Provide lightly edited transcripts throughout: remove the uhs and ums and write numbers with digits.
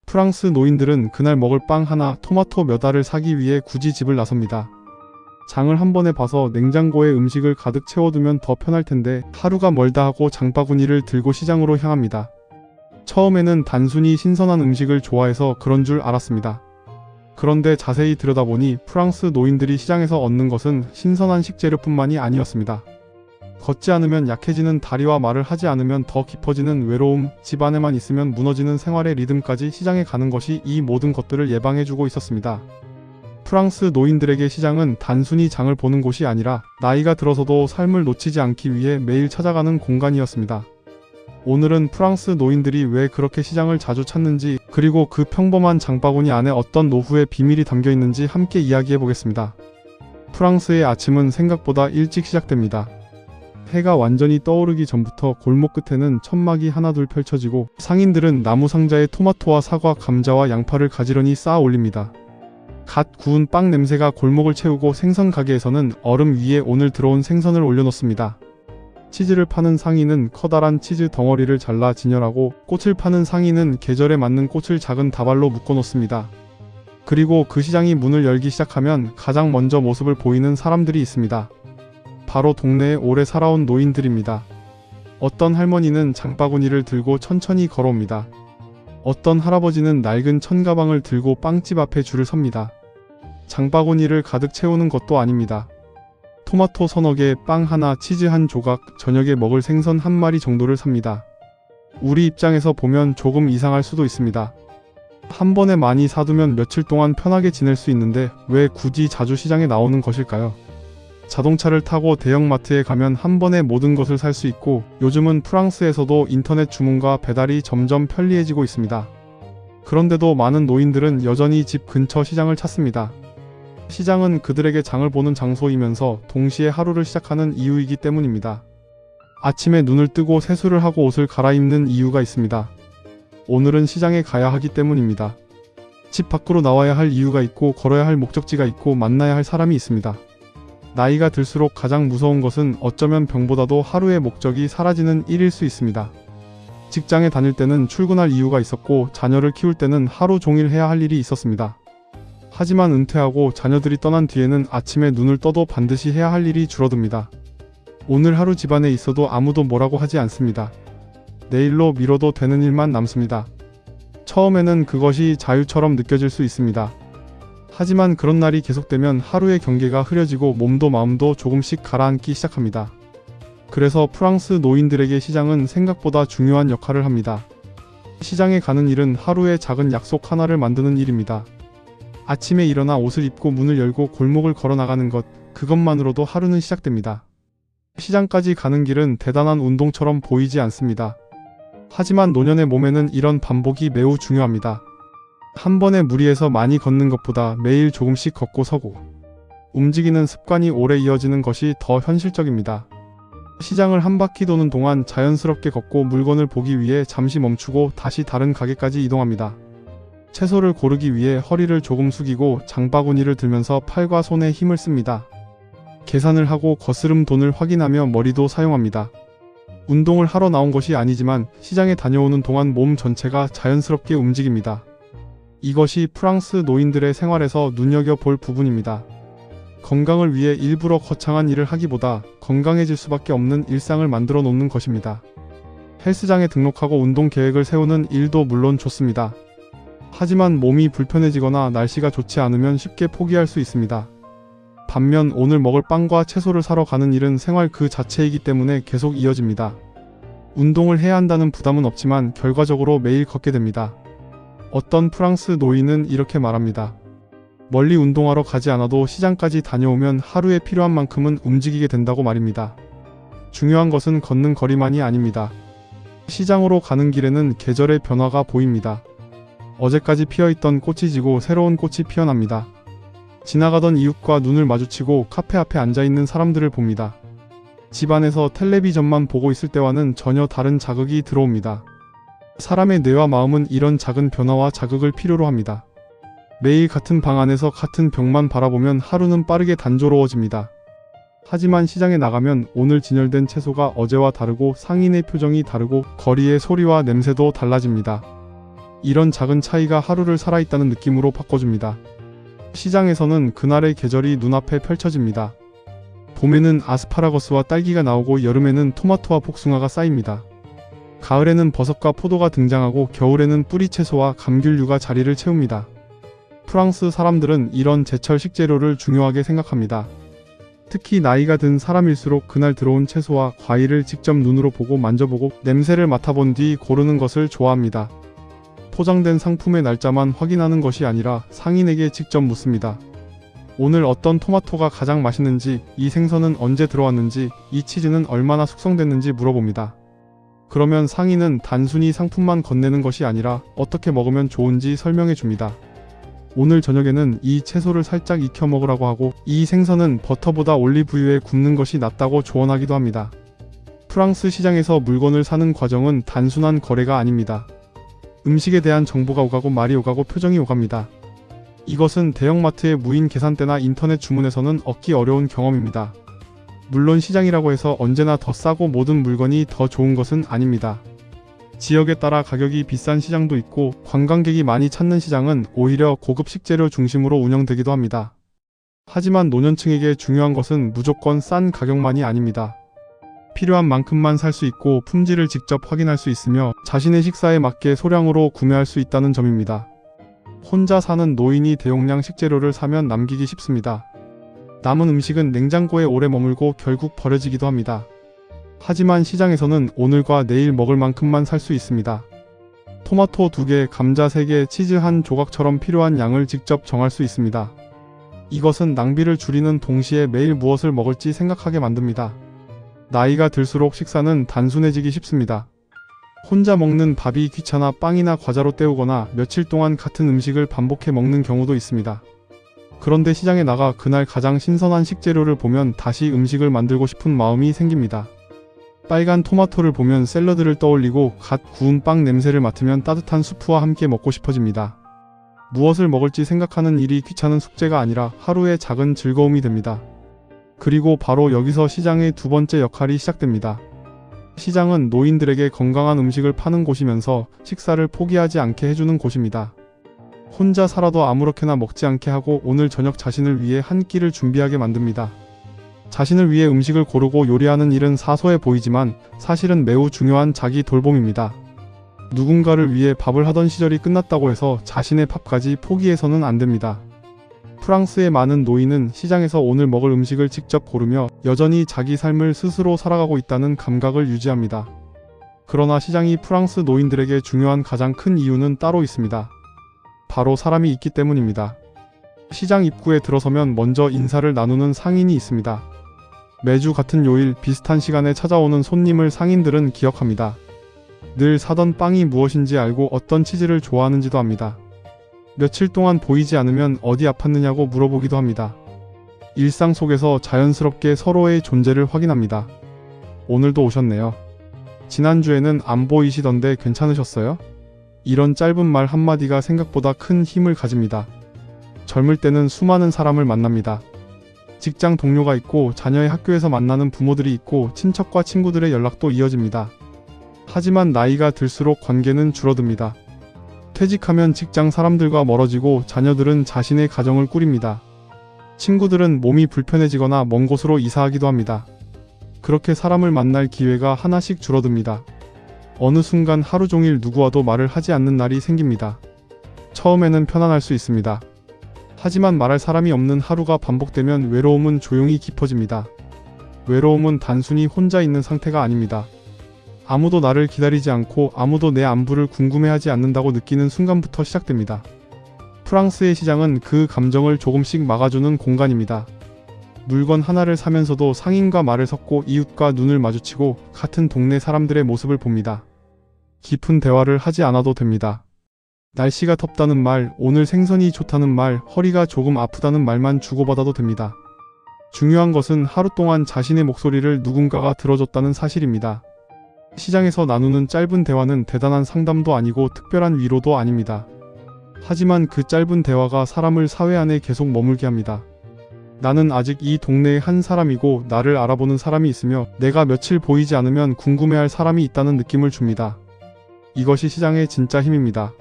프랑스 노인들은 그날 먹을 빵 하나, 토마토 몇 알을 사기 위해 굳이 집을 나섭니다. 장을 한 번에 봐서 냉장고에 음식을 가득 채워두면 더 편할 텐데 하루가 멀다 하고 장바구니를 들고 시장으로 향합니다. 처음에는 단순히 신선한 음식을 좋아해서 그런 줄 알았습니다. 그런데 자세히 들여다보니 프랑스 노인들이 시장에서 얻는 것은 신선한 식재료뿐만이 아니었습니다. 걷지 않으면 약해지는 다리와 말을 하지 않으면 더 깊어지는 외로움, 집 안에만 있으면 무너지는 생활의 리듬까지 시장에 가는 것이 이 모든 것들을 예방해주고 있었습니다. 프랑스 노인들에게 시장은 단순히 장을 보는 곳이 아니라 나이가 들어서도 삶을 놓치지 않기 위해 매일 찾아가는 공간이었습니다. 오늘은 프랑스 노인들이 왜 그렇게 시장을 자주 찾는지, 그리고 그 평범한 장바구니 안에 어떤 노후의 비밀이 담겨 있는지 함께 이야기해 보겠습니다. 프랑스의 아침은 생각보다 일찍 시작됩니다. 해가 완전히 떠오르기 전부터 골목 끝에는 천막이 하나둘 펼쳐지고 상인들은 나무 상자에 토마토와 사과, 감자와 양파를 가지런히 쌓아 올립니다. 갓 구운 빵 냄새가 골목을 채우고 생선 가게에서는 얼음 위에 오늘 들어온 생선을 올려놓습니다. 치즈를 파는 상인은 커다란 치즈 덩어리를 잘라 진열하고, 꽃을 파는 상인은 계절에 맞는 꽃을 작은 다발로 묶어놓습니다. 그리고 그 시장이 문을 열기 시작하면 가장 먼저 모습을 보이는 사람들이 있습니다. 바로 동네에 오래 살아온 노인들입니다. 어떤 할머니는 장바구니를 들고 천천히 걸어옵니다. 어떤 할아버지는 낡은 천가방을 들고 빵집 앞에 줄을 섭니다. 장바구니를 가득 채우는 것도 아닙니다. 토마토 서너 개, 빵 하나, 치즈 한 조각, 저녁에 먹을 생선 한 마리 정도를 삽니다. 우리 입장에서 보면 조금 이상할 수도 있습니다. 한 번에 많이 사두면 며칠 동안 편하게 지낼 수 있는데 왜 굳이 자주 시장에 나오는 것일까요? 자동차를 타고 대형마트에 가면 한 번에 모든 것을 살 수 있고, 요즘은 프랑스에서도 인터넷 주문과 배달이 점점 편리해지고 있습니다. 그런데도 많은 노인들은 여전히 집 근처 시장을 찾습니다. 시장은 그들에게 장을 보는 장소이면서 동시에 하루를 시작하는 이유이기 때문입니다. 아침에 눈을 뜨고 세수를 하고 옷을 갈아입는 이유가 있습니다. 오늘은 시장에 가야 하기 때문입니다. 집 밖으로 나와야 할 이유가 있고, 걸어야 할 목적지가 있고, 만나야 할 사람이 있습니다. 나이가 들수록 가장 무서운 것은 어쩌면 병보다도 하루의 목적이 사라지는 일일 수 있습니다. 직장에 다닐 때는 출근할 이유가 있었고, 자녀를 키울 때는 하루 종일 해야 할 일이 있었습니다. 하지만 은퇴하고 자녀들이 떠난 뒤에는 아침에 눈을 떠도 반드시 해야 할 일이 줄어듭니다. 오늘 하루 집안에 있어도 아무도 뭐라고 하지 않습니다. 내일로 미뤄도 되는 일만 남습니다. 처음에는 그것이 자유처럼 느껴질 수 있습니다. 하지만 그런 날이 계속되면 하루의 경계가 흐려지고 몸도 마음도 조금씩 가라앉기 시작합니다. 그래서 프랑스 노인들에게 시장은 생각보다 중요한 역할을 합니다. 시장에 가는 일은 하루의 작은 약속 하나를 만드는 일입니다. 아침에 일어나 옷을 입고 문을 열고 골목을 걸어 나가는 것, 그것만으로도 하루는 시작됩니다. 시장까지 가는 길은 대단한 운동처럼 보이지 않습니다. 하지만 노년의 몸에는 이런 반복이 매우 중요합니다. 한 번에 무리해서 많이 걷는 것보다 매일 조금씩 걷고 서고 움직이는 습관이 오래 이어지는 것이 더 현실적입니다. 시장을 한 바퀴 도는 동안 자연스럽게 걷고 물건을 보기 위해 잠시 멈추고 다시 다른 가게까지 이동합니다. 채소를 고르기 위해 허리를 조금 숙이고 장바구니를 들면서 팔과 손에 힘을 씁니다. 계산을 하고 거스름 돈을 확인하며 머리도 사용합니다. 운동을 하러 나온 것이 아니지만 시장에 다녀오는 동안 몸 전체가 자연스럽게 움직입니다. 이것이 프랑스 노인들의 생활에서 눈여겨볼 부분입니다. 건강을 위해 일부러 거창한 일을 하기보다 건강해질 수밖에 없는 일상을 만들어 놓는 것입니다. 헬스장에 등록하고 운동 계획을 세우는 일도 물론 좋습니다. 하지만 몸이 불편해지거나 날씨가 좋지 않으면 쉽게 포기할 수 있습니다. 반면 오늘 먹을 빵과 채소를 사러 가는 일은 생활 그 자체이기 때문에 계속 이어집니다. 운동을 해야 한다는 부담은 없지만 결과적으로 매일 걷게 됩니다. 어떤 프랑스 노인은 이렇게 말합니다. 멀리 운동하러 가지 않아도 시장까지 다녀오면 하루에 필요한 만큼은 움직이게 된다고 말입니다. 중요한 것은 걷는 거리만이 아닙니다. 시장으로 가는 길에는 계절의 변화가 보입니다. 어제까지 피어있던 꽃이 지고 새로운 꽃이 피어납니다. 지나가던 이웃과 눈을 마주치고 카페 앞에 앉아있는 사람들을 봅니다. 집안에서 텔레비전만 보고 있을 때와는 전혀 다른 자극이 들어옵니다. 사람의 뇌와 마음은 이런 작은 변화와 자극을 필요로 합니다. 매일 같은 방 안에서 같은 벽만 바라보면 하루는 빠르게 단조로워집니다. 하지만 시장에 나가면 오늘 진열된 채소가 어제와 다르고 상인의 표정이 다르고 거리의 소리와 냄새도 달라집니다. 이런 작은 차이가 하루를 살아있다는 느낌으로 바꿔줍니다. 시장에서는 그날의 계절이 눈앞에 펼쳐집니다. 봄에는 아스파라거스와 딸기가 나오고 여름에는 토마토와 복숭아가 쌓입니다. 가을에는 버섯과 포도가 등장하고 겨울에는 뿌리채소와 감귤류가 자리를 채웁니다. 프랑스 사람들은 이런 제철 식재료를 중요하게 생각합니다. 특히 나이가 든 사람일수록 그날 들어온 채소와 과일을 직접 눈으로 보고 만져보고 냄새를 맡아본 뒤 고르는 것을 좋아합니다. 포장된 상품의 날짜만 확인하는 것이 아니라 상인에게 직접 묻습니다. 오늘 어떤 토마토가 가장 맛있는지, 이 생선은 언제 들어왔는지, 이 치즈는 얼마나 숙성됐는지 물어봅니다. 그러면 상인은 단순히 상품만 건네는 것이 아니라 어떻게 먹으면 좋은지 설명해 줍니다. 오늘 저녁에는 이 채소를 살짝 익혀 먹으라고 하고, 이 생선은 버터보다 올리브유에 굽는 것이 낫다고 조언하기도 합니다. 프랑스 시장에서 물건을 사는 과정은 단순한 거래가 아닙니다. 음식에 대한 정보가 오가고 말이 오가고 표정이 오갑니다. 이것은 대형마트의 무인 계산대나 인터넷 주문에서는 얻기 어려운 경험입니다. 물론 시장이라고 해서 언제나 더 싸고 모든 물건이 더 좋은 것은 아닙니다. 지역에 따라 가격이 비싼 시장도 있고 관광객이 많이 찾는 시장은 오히려 고급 식재료 중심으로 운영되기도 합니다. 하지만 노년층에게 중요한 것은 무조건 싼 가격만이 아닙니다. 필요한 만큼만 살 수 있고 품질을 직접 확인할 수 있으며 자신의 식사에 맞게 소량으로 구매할 수 있다는 점입니다. 혼자 사는 노인이 대용량 식재료를 사면 남기기 쉽습니다. 남은 음식은 냉장고에 오래 머물고 결국 버려지기도 합니다. 하지만 시장에서는 오늘과 내일 먹을 만큼만 살 수 있습니다. 토마토 2개, 감자 3개, 치즈 1조각처럼 필요한 양을 직접 정할 수 있습니다. 이것은 낭비를 줄이는 동시에 매일 무엇을 먹을지 생각하게 만듭니다. 나이가 들수록 식사는 단순해지기 쉽습니다. 혼자 먹는 밥이 귀찮아 빵이나 과자로 때우거나 며칠 동안 같은 음식을 반복해 먹는 경우도 있습니다. 그런데 시장에 나가 그날 가장 신선한 식재료를 보면 다시 음식을 만들고 싶은 마음이 생깁니다. 빨간 토마토를 보면 샐러드를 떠올리고 갓 구운 빵 냄새를 맡으면 따뜻한 수프와 함께 먹고 싶어집니다. 무엇을 먹을지 생각하는 일이 귀찮은 숙제가 아니라 하루의 작은 즐거움이 됩니다. 그리고 바로 여기서 시장의 두 번째 역할이 시작됩니다. 시장은 노인들에게 건강한 음식을 파는 곳이면서 식사를 포기하지 않게 해주는 곳입니다. 혼자 살아도 아무렇게나 먹지 않게 하고 오늘 저녁 자신을 위해 한 끼를 준비하게 만듭니다. 자신을 위해 음식을 고르고 요리하는 일은 사소해 보이지만 사실은 매우 중요한 자기 돌봄입니다. 누군가를 위해 밥을 하던 시절이 끝났다고 해서 자신의 밥까지 포기해서는 안 됩니다. 프랑스의 많은 노인은 시장에서 오늘 먹을 음식을 직접 고르며 여전히 자기 삶을 스스로 살아가고 있다는 감각을 유지합니다. 그러나 시장이 프랑스 노인들에게 중요한 가장 큰 이유는 따로 있습니다. 바로 사람이 있기 때문입니다. 시장 입구에 들어서면 먼저 인사를 나누는 상인이 있습니다. 매주 같은 요일 비슷한 시간에 찾아오는 손님을 상인들은 기억합니다. 늘 사던 빵이 무엇인지 알고 어떤 치즈를 좋아하는지도 압니다. 며칠 동안 보이지 않으면 어디 아팠느냐고 물어보기도 합니다. 일상 속에서 자연스럽게 서로의 존재를 확인합니다. 오늘도 오셨네요. 지난주에는 안 보이시던데 괜찮으셨어요? 이런 짧은 말 한마디가 생각보다 큰 힘을 가집니다. 젊을 때는 수많은 사람을 만납니다. 직장 동료가 있고 자녀의 학교에서 만나는 부모들이 있고 친척과 친구들의 연락도 이어집니다. 하지만 나이가 들수록 관계는 줄어듭니다. 퇴직하면 직장 사람들과 멀어지고 자녀들은 자신의 가정을 꾸립니다. 친구들은 몸이 불편해지거나 먼 곳으로 이사하기도 합니다. 그렇게 사람을 만날 기회가 하나씩 줄어듭니다. 어느 순간 하루 종일 누구와도 말을 하지 않는 날이 생깁니다. 처음에는 편안할 수 있습니다. 하지만 말할 사람이 없는 하루가 반복되면 외로움은 조용히 깊어집니다. 외로움은 단순히 혼자 있는 상태가 아닙니다. 아무도 나를 기다리지 않고 아무도 내 안부를 궁금해하지 않는다고 느끼는 순간부터 시작됩니다. 프랑스의 시장은 그 감정을 조금씩 막아주는 공간입니다. 물건 하나를 사면서도 상인과 말을 섞고 이웃과 눈을 마주치고 같은 동네 사람들의 모습을 봅니다. 깊은 대화를 하지 않아도 됩니다. 날씨가 덥다는 말, 오늘 생선이 좋다는 말, 허리가 조금 아프다는 말만 주고받아도 됩니다. 중요한 것은 하루 동안 자신의 목소리를 누군가가 들어줬다는 사실입니다. 시장에서 나누는 짧은 대화는 대단한 상담도 아니고 특별한 위로도 아닙니다. 하지만 그 짧은 대화가 사람을 사회 안에 계속 머물게 합니다. 나는 아직 이 동네의 한 사람이고 나를 알아보는 사람이 있으며 내가 며칠 보이지 않으면 궁금해할 사람이 있다는 느낌을 줍니다. 이것이 시장의 진짜 힘입니다.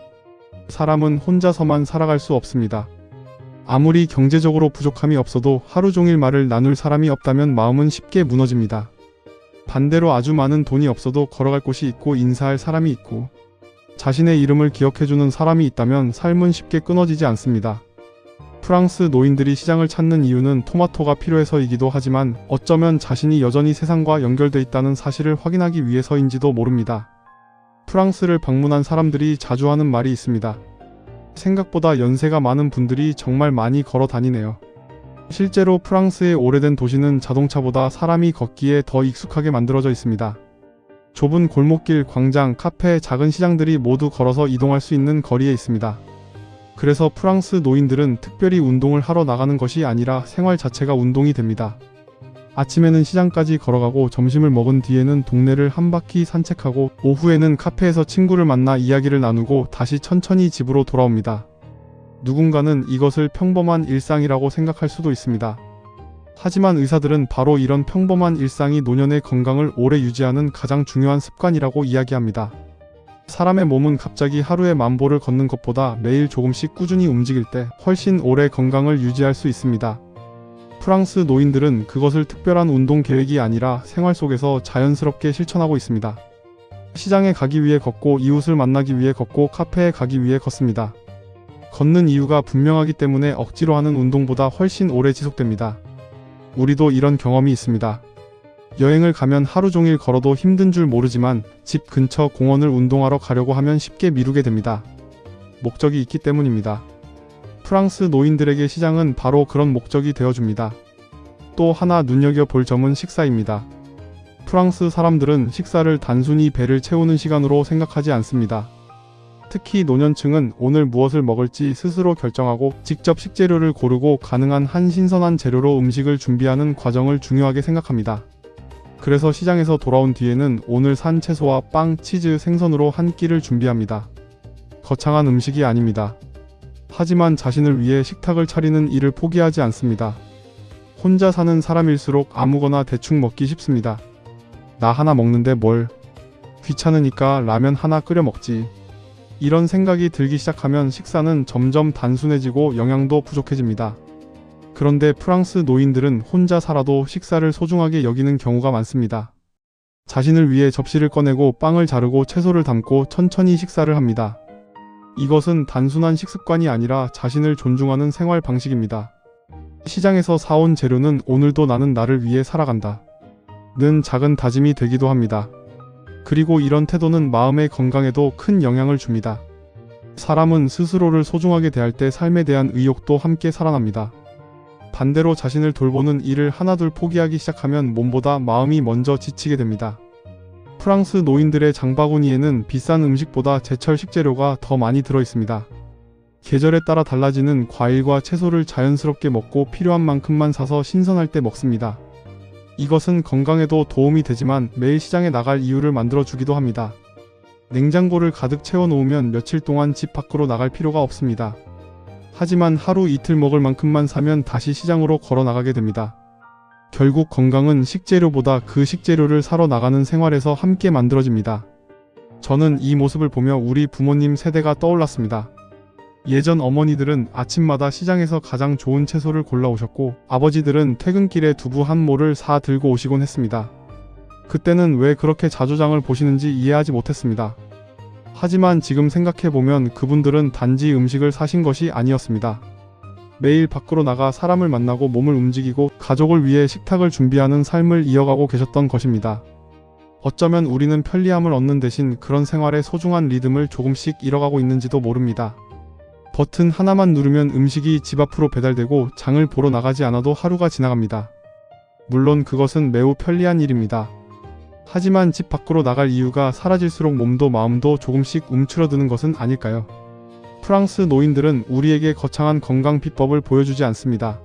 사람은 혼자서만 살아갈 수 없습니다. 아무리 경제적으로 부족함이 없어도 하루 종일 말을 나눌 사람이 없다면 마음은 쉽게 무너집니다. 반대로 아주 많은 돈이 없어도 걸어갈 곳이 있고 인사할 사람이 있고 자신의 이름을 기억해주는 사람이 있다면 삶은 쉽게 끊어지지 않습니다. 프랑스 노인들이 시장을 찾는 이유는 토마토가 필요해서이기도 하지만 어쩌면 자신이 여전히 세상과 연결돼 있다는 사실을 확인하기 위해서인지도 모릅니다. 프랑스를 방문한 사람들이 자주 하는 말이 있습니다. 생각보다 연세가 많은 분들이 정말 많이 걸어 다니네요. 실제로 프랑스의 오래된 도시는 자동차보다 사람이 걷기에 더 익숙하게 만들어져 있습니다. 좁은 골목길, 광장, 카페, 작은 시장들이 모두 걸어서 이동할 수 있는 거리에 있습니다. 그래서 프랑스 노인들은 특별히 운동을 하러 나가는 것이 아니라 생활 자체가 운동이 됩니다. 아침에는 시장까지 걸어가고 점심을 먹은 뒤에는 동네를 한 바퀴 산책하고 오후에는 카페에서 친구를 만나 이야기를 나누고 다시 천천히 집으로 돌아옵니다. 누군가는 이것을 평범한 일상이라고 생각할 수도 있습니다. 하지만 의사들은 바로 이런 평범한 일상이 노년의 건강을 오래 유지하는 가장 중요한 습관이라고 이야기합니다. 사람의 몸은 갑자기 하루에 10,000보를 걷는 것보다 매일 조금씩 꾸준히 움직일 때 훨씬 오래 건강을 유지할 수 있습니다. 프랑스 노인들은 그것을 특별한 운동 계획이 아니라 생활 속에서 자연스럽게 실천하고 있습니다. 시장에 가기 위해 걷고 이웃을 만나기 위해 걷고 카페에 가기 위해 걷습니다. 걷는 이유가 분명하기 때문에 억지로 하는 운동보다 훨씬 오래 지속됩니다. 우리도 이런 경험이 있습니다. 여행을 가면 하루 종일 걸어도 힘든 줄 모르지만 집 근처 공원을 운동하러 가려고 하면 쉽게 미루게 됩니다. 목적이 있기 때문입니다. 프랑스 노인들에게 시장은 바로 그런 목적이 되어줍니다. 또 하나 눈여겨볼 점은 식사입니다. 프랑스 사람들은 식사를 단순히 배를 채우는 시간으로 생각하지 않습니다. 특히 노년층은 오늘 무엇을 먹을지 스스로 결정하고 직접 식재료를 고르고 가능한 한 신선한 재료로 음식을 준비하는 과정을 중요하게 생각합니다. 그래서 시장에서 돌아온 뒤에는 오늘 산 채소와 빵, 치즈, 생선으로 한 끼를 준비합니다. 거창한 음식이 아닙니다. 하지만 자신을 위해 식탁을 차리는 일을 포기하지 않습니다. 혼자 사는 사람일수록 아무거나 대충 먹기 쉽습니다. 나 하나 먹는데 뭘. 귀찮으니까 라면 하나 끓여 먹지. 이런 생각이 들기 시작하면 식사는 점점 단순해지고 영양도 부족해집니다. 그런데 프랑스 노인들은 혼자 살아도 식사를 소중하게 여기는 경우가 많습니다. 자신을 위해 접시를 꺼내고 빵을 자르고 채소를 담고 천천히 식사를 합니다. 이것은 단순한 식습관이 아니라 자신을 존중하는 생활 방식입니다. 시장에서 사온 재료는 오늘도 나는 나를 위해 살아간다 는 작은 다짐이 되기도 합니다. 그리고 이런 태도는 마음의 건강에도 큰 영향을 줍니다. 사람은 스스로를 소중하게 대할 때 삶에 대한 의욕도 함께 살아납니다. 반대로 자신을 돌보는 일을 하나둘 포기하기 시작하면 몸보다 마음이 먼저 지치게 됩니다. 프랑스 노인들의 장바구니에는 비싼 음식보다 제철 식재료가 더 많이 들어있습니다. 계절에 따라 달라지는 과일과 채소를 자연스럽게 먹고 필요한 만큼만 사서 신선할 때 먹습니다. 이것은 건강에도 도움이 되지만 매일 시장에 나갈 이유를 만들어주기도 합니다. 냉장고를 가득 채워놓으면 며칠 동안 집 밖으로 나갈 필요가 없습니다. 하지만 하루 이틀 먹을 만큼만 사면 다시 시장으로 걸어 나가게 됩니다. 결국 건강은 식재료보다 그 식재료를 사러 나가는 생활에서 함께 만들어집니다. 저는 이 모습을 보며 우리 부모님 세대가 떠올랐습니다. 예전 어머니들은 아침마다 시장에서 가장 좋은 채소를 골라오셨고 아버지들은 퇴근길에 두부 한 모를 사 들고 오시곤 했습니다. 그때는 왜 그렇게 자주 장을 보시는지 이해하지 못했습니다. 하지만 지금 생각해보면 그분들은 단지 음식을 사신 것이 아니었습니다. 매일 밖으로 나가 사람을 만나고 몸을 움직이고 가족을 위해 식탁을 준비하는 삶을 이어가고 계셨던 것입니다. 어쩌면 우리는 편리함을 얻는 대신 그런 생활의 소중한 리듬을 조금씩 잃어가고 있는지도 모릅니다. 버튼 하나만 누르면 음식이 집 앞으로 배달되고 장을 보러 나가지 않아도 하루가 지나갑니다. 물론 그것은 매우 편리한 일입니다. 하지만 집 밖으로 나갈 이유가 사라질수록 몸도 마음도 조금씩 움츠러드는 것은 아닐까요? 프랑스 노인들은 우리에게 거창한 건강 비법을 보여주지 않습니다.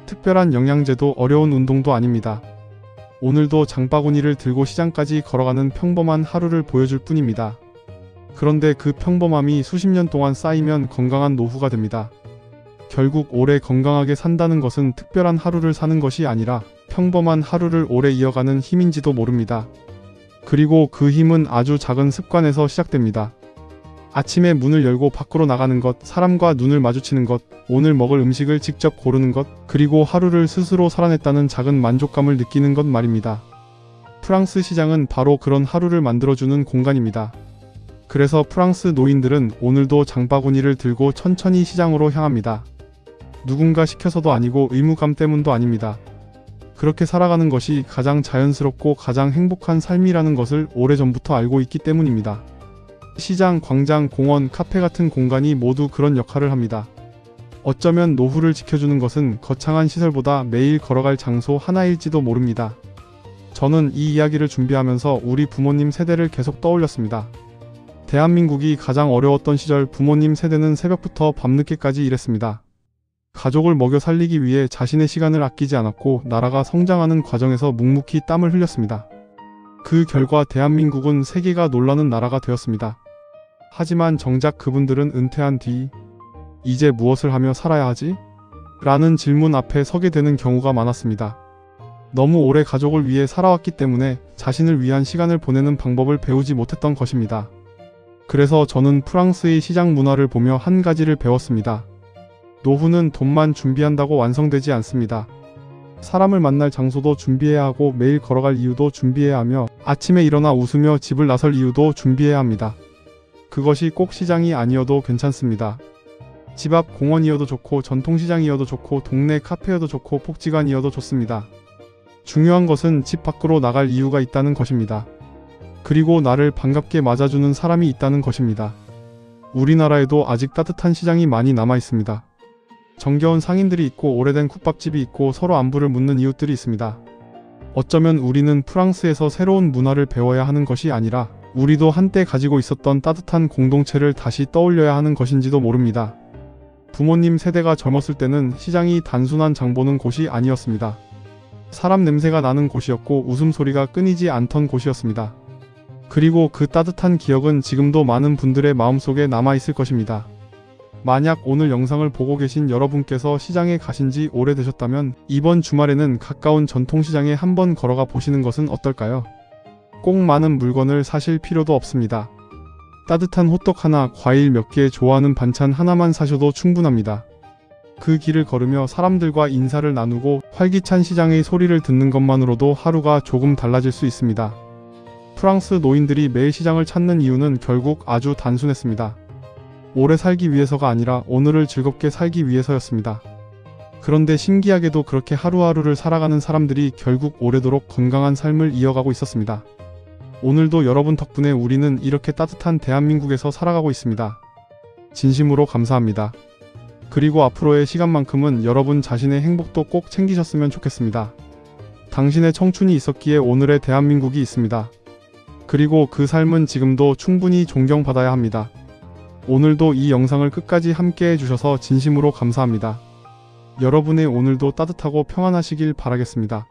특별한 영양제도 어려운 운동도 아닙니다. 오늘도 장바구니를 들고 시장까지 걸어가는 평범한 하루를 보여줄 뿐입니다. 그런데 그 평범함이 수십 년 동안 쌓이면 건강한 노후가 됩니다. 결국 오래 건강하게 산다는 것은 특별한 하루를 사는 것이 아니라 평범한 하루를 오래 이어가는 힘인지도 모릅니다. 그리고 그 힘은 아주 작은 습관에서 시작됩니다. 아침에 문을 열고 밖으로 나가는 것, 사람과 눈을 마주치는 것, 오늘 먹을 음식을 직접 고르는 것, 그리고 하루를 스스로 살아냈다는 작은 만족감을 느끼는 것 말입니다. 프랑스 시장은 바로 그런 하루를 만들어주는 공간입니다. 그래서 프랑스 노인들은 오늘도 장바구니를 들고 천천히 시장으로 향합니다. 누군가 시켜서도 아니고 의무감 때문도 아닙니다. 그렇게 살아가는 것이 가장 자연스럽고 가장 행복한 삶이라는 것을 오래전부터 알고 있기 때문입니다. 시장, 광장, 공원, 카페 같은 공간이 모두 그런 역할을 합니다. 어쩌면 노후를 지켜주는 것은 거창한 시설보다 매일 걸어갈 장소 하나일지도 모릅니다. 저는 이 이야기를 준비하면서 우리 부모님 세대를 계속 떠올렸습니다. 대한민국이 가장 어려웠던 시절 부모님 세대는 새벽부터 밤늦게까지 일했습니다. 가족을 먹여 살리기 위해 자신의 시간을 아끼지 않았고 나라가 성장하는 과정에서 묵묵히 땀을 흘렸습니다. 그 결과 대한민국은 세계가 놀라는 나라가 되었습니다. 하지만 정작 그분들은 은퇴한 뒤 이제 무엇을 하며 살아야 하지? 라는 질문 앞에 서게 되는 경우가 많았습니다. 너무 오래 가족을 위해 살아왔기 때문에 자신을 위한 시간을 보내는 방법을 배우지 못했던 것입니다. 그래서 저는 프랑스의 시장 문화를 보며 한 가지를 배웠습니다. 노후는 돈만 준비한다고 완성되지 않습니다. 사람을 만날 장소도 준비해야 하고 매일 걸어갈 이유도 준비해야 하며 아침에 일어나 웃으며 집을 나설 이유도 준비해야 합니다. 그것이 꼭 시장이 아니어도 괜찮습니다. 집 앞 공원이어도 좋고 전통시장이어도 좋고 동네 카페여도 좋고 복지관이어도 좋습니다. 중요한 것은 집 밖으로 나갈 이유가 있다는 것입니다. 그리고 나를 반갑게 맞아주는 사람이 있다는 것입니다. 우리나라에도 아직 따뜻한 시장이 많이 남아 있습니다. 정겨운 상인들이 있고 오래된 국밥집이 있고 서로 안부를 묻는 이웃들이 있습니다. 어쩌면 우리는 프랑스에서 새로운 문화를 배워야 하는 것이 아니라 우리도 한때 가지고 있었던 따뜻한 공동체를 다시 떠올려야 하는 것인지도 모릅니다. 부모님 세대가 젊었을 때는 시장이 단순한 장 보는 곳이 아니었습니다. 사람 냄새가 나는 곳이었고 웃음소리가 끊이지 않던 곳이었습니다. 그리고 그 따뜻한 기억은 지금도 많은 분들의 마음속에 남아있을 것입니다. 만약 오늘 영상을 보고 계신 여러분께서 시장에 가신 지 오래되셨다면 이번 주말에는 가까운 전통시장에 한번 걸어가 보시는 것은 어떨까요? 꼭 많은 물건을 사실 필요도 없습니다. 따뜻한 호떡 하나, 과일 몇 개, 좋아하는 반찬 하나만 사셔도 충분합니다. 그 길을 걸으며 사람들과 인사를 나누고 활기찬 시장의 소리를 듣는 것만으로도 하루가 조금 달라질 수 있습니다. 프랑스 노인들이 매일 시장을 찾는 이유는 결국 아주 단순했습니다. 오래 살기 위해서가 아니라 오늘을 즐겁게 살기 위해서였습니다. 그런데 신기하게도 그렇게 하루하루를 살아가는 사람들이 결국 오래도록 건강한 삶을 이어가고 있었습니다. 오늘도 여러분 덕분에 우리는 이렇게 따뜻한 대한민국에서 살아가고 있습니다. 진심으로 감사합니다. 그리고 앞으로의 시간만큼은 여러분 자신의 행복도 꼭 챙기셨으면 좋겠습니다. 당신의 청춘이 있었기에 오늘의 대한민국이 있습니다. 그리고 그 삶은 지금도 충분히 존경받아야 합니다. 오늘도 이 영상을 끝까지 함께 해주셔서 진심으로 감사합니다. 여러분의 오늘도 따뜻하고 평안하시길 바라겠습니다.